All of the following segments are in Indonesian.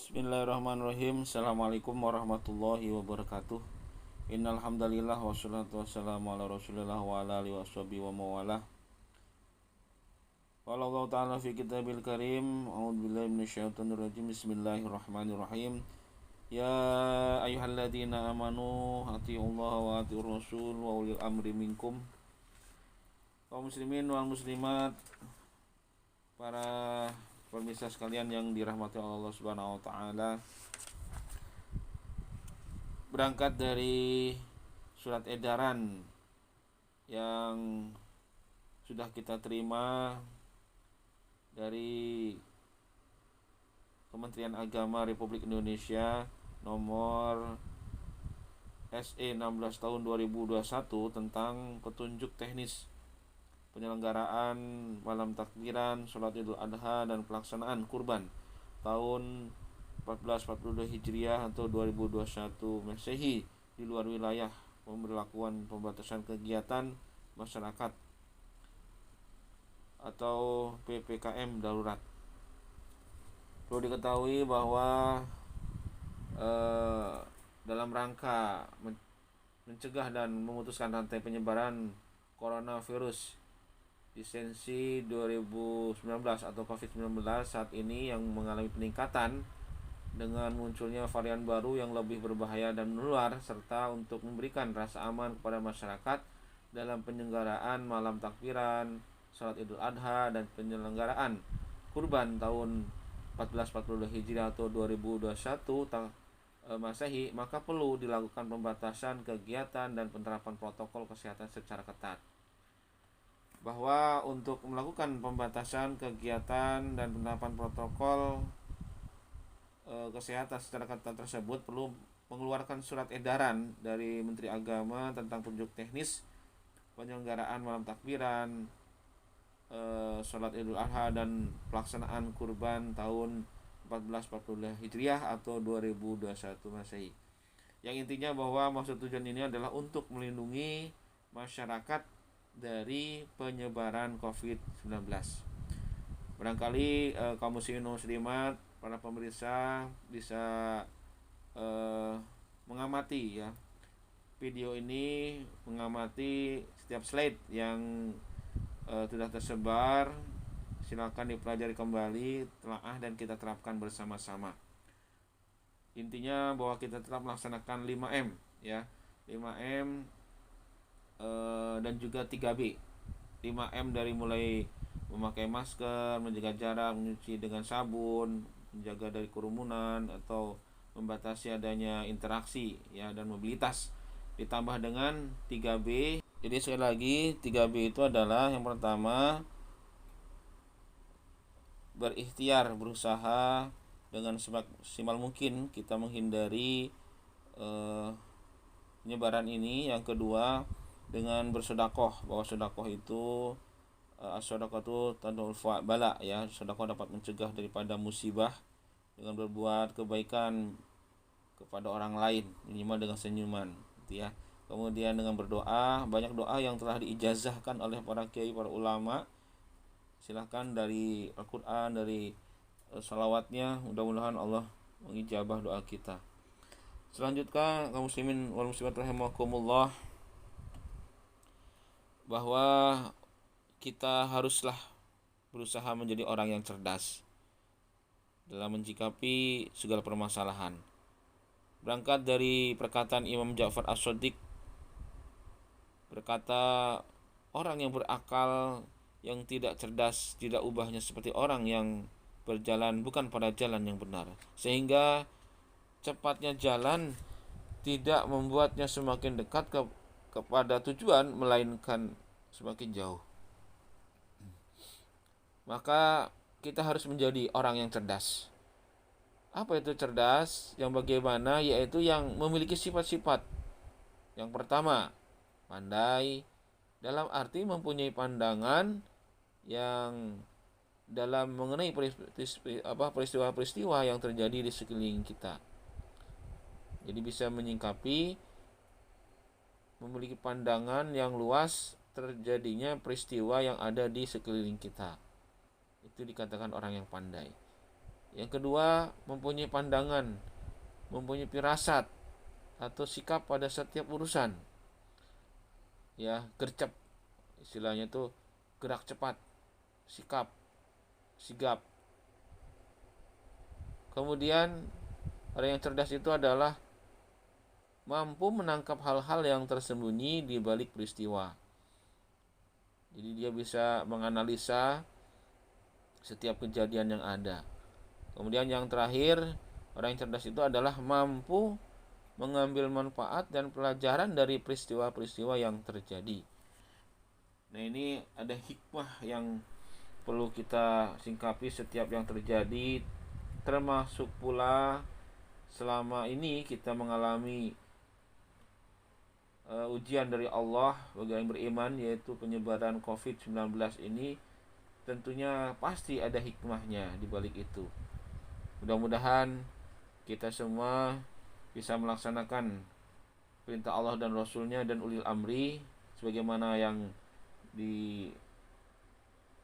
Bismillahirrahmanirrahim. Assalamualaikum warahmatullahi wabarakatuh. Innal hamdalillah wassalatu wassalamu ala Rasulillah wa ala alihi washabihi wa mawalah. Qala Allah ta'ala fi kitabil karim, a'udzubillahi minasyaitonir rajim. Bismillahirrahmanirrahim. Ya ayyuhalladzina amanu atiullaha wa atiur rasul wa ulil amri minkum. Kaum muslimin wal muslimat, para pemirsa sekalian yang dirahmati Allah Subhanahu wa taala, berangkat dari surat edaran yang sudah kita terima dari Kementerian Agama Republik Indonesia nomor SE 16 tahun 2021 tentang petunjuk teknis penyelenggaraan malam takbiran, sholat Idul Adha dan pelaksanaan kurban tahun 1442 Hijriah atau 2021 Masehi di luar wilayah pemberlakuan pembatasan kegiatan masyarakat atau PPKM darurat. Perlu diketahui bahwa dalam rangka mencegah dan memutuskan rantai penyebaran coronavirus lisensi 2019 atau COVID-19 saat ini yang mengalami peningkatan dengan munculnya varian baru yang lebih berbahaya dan menular, serta untuk memberikan rasa aman kepada masyarakat dalam penyelenggaraan malam takbiran, salat Idul Adha dan penyelenggaraan kurban tahun 1442 Hijriah atau 2021 Masehi, maka perlu dilakukan pembatasan kegiatan dan penerapan protokol kesehatan secara ketat. Bahwa untuk melakukan pembatasan kegiatan dan penerapan protokol kesehatan secara ketat tersebut perlu mengeluarkan surat edaran dari Menteri Agama tentang petunjuk teknis penyelenggaraan malam takbiran, sholat Idul Adha dan pelaksanaan kurban tahun 1442 Hijriah atau 2021 Masehi. Yang intinya bahwa maksud tujuan ini adalah untuk melindungi masyarakat dari penyebaran COVID-19. Barangkali kaum muslimin muslimat, para pemirsa bisa mengamati ya video ini, mengamati setiap slide yang sudah tersebar. Silakan dipelajari kembali, telaah dan kita terapkan bersama-sama. Intinya bahwa kita tetap melaksanakan 5M ya. 5M dan juga 3B. 5M dari mulai memakai masker, menjaga jarak, mencuci dengan sabun, menjaga dari kerumunan atau membatasi adanya interaksi ya dan mobilitas. Ditambah dengan 3B. Jadi sekali lagi 3B itu adalah yang pertama, berikhtiar, berusaha dengan semaksimal mungkin kita menghindari penyebaran ini. Yang kedua, dengan bersedekah, bahwa sedekah itu sedekah itu tadul bala ya, sedekah dapat mencegah daripada musibah dengan berbuat kebaikan kepada orang lain minimal dengan senyuman gitu ya. Kemudian dengan berdoa, banyak doa yang telah diijazahkan oleh para kiai, para ulama. Silahkan dari Al-Quran, dari salawatnya, mudah-mudahan Allah mengijabah doa kita. Selanjutnya kaum muslimin wal muslimat rahimakumullah, bahwa kita haruslah berusaha menjadi orang yang cerdas dalam menyikapi segala permasalahan. Berangkat dari perkataan Imam Ja'far As-Shadiq, berkata, orang yang berakal yang tidak cerdas tidak ubahnya seperti orang yang berjalan bukan pada jalan yang benar, sehingga cepatnya jalan tidak membuatnya semakin dekat kepada tujuan, melainkan semakin jauh. Maka kita harus menjadi orang yang cerdas. Apa itu cerdas? Yang bagaimana? Yaitu yang memiliki sifat-sifat. Yang pertama, pandai dalam arti mempunyai pandangan yang dalam mengenai peristiwa-peristiwa yang terjadi di sekeliling kita. Jadi bisa menyingkapi, memiliki pandangan yang luas terjadinya peristiwa yang ada di sekeliling kita. Itu dikatakan orang yang pandai. Yang kedua, mempunyai pandangan, mempunyai firasat atau sikap pada setiap urusan. Ya, gercep istilahnya itu, gerak cepat, sikap, sigap. Kemudian orang yang cerdas itu adalah mampu menangkap hal-hal yang tersembunyi di balik peristiwa. Jadi dia bisa menganalisa setiap kejadian yang ada. Kemudian yang terakhir, orang yang cerdas itu adalah mampu mengambil manfaat dan pelajaran dari peristiwa-peristiwa yang terjadi. Nah, ini ada hikmah yang perlu kita singkapi setiap yang terjadi, termasuk pula selama ini kita mengalami ujian dari Allah bagi yang beriman, yaitu penyebaran COVID-19 ini. Tentunya pasti ada hikmahnya di balik itu. Mudah-mudahan kita semua bisa melaksanakan perintah Allah dan Rasulnya dan ulil amri sebagaimana yang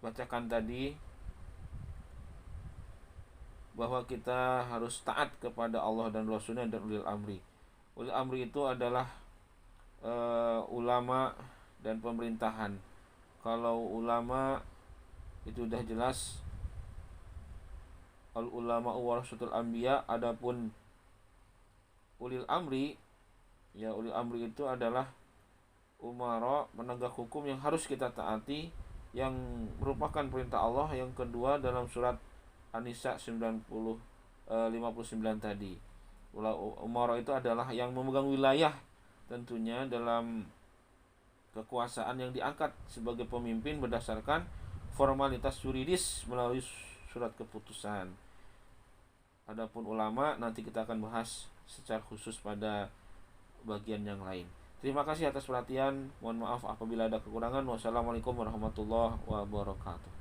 dibacakan tadi, bahwa kita harus taat kepada Allah dan Rasulnya dan ulil amri. Ulil amri itu adalah ulama dan pemerintahan. Kalau ulama itu sudah jelas, al ulama warasatul anbiya. Adapun ulil amri, ya ulil amri itu adalah umara, penegak hukum yang harus kita taati, yang merupakan perintah Allah. Yang kedua dalam surat An-Nisa 59 tadi. Umara itu adalah yang memegang wilayah, tentunya dalam kekuasaan yang diangkat sebagai pemimpin berdasarkan formalitas yuridis melalui surat keputusan. Adapun ulama nanti kita akan bahas secara khusus pada bagian yang lain. Terima kasih atas perhatian. Mohon maaf apabila ada kekurangan. Wassalamualaikum warahmatullahi wabarakatuh.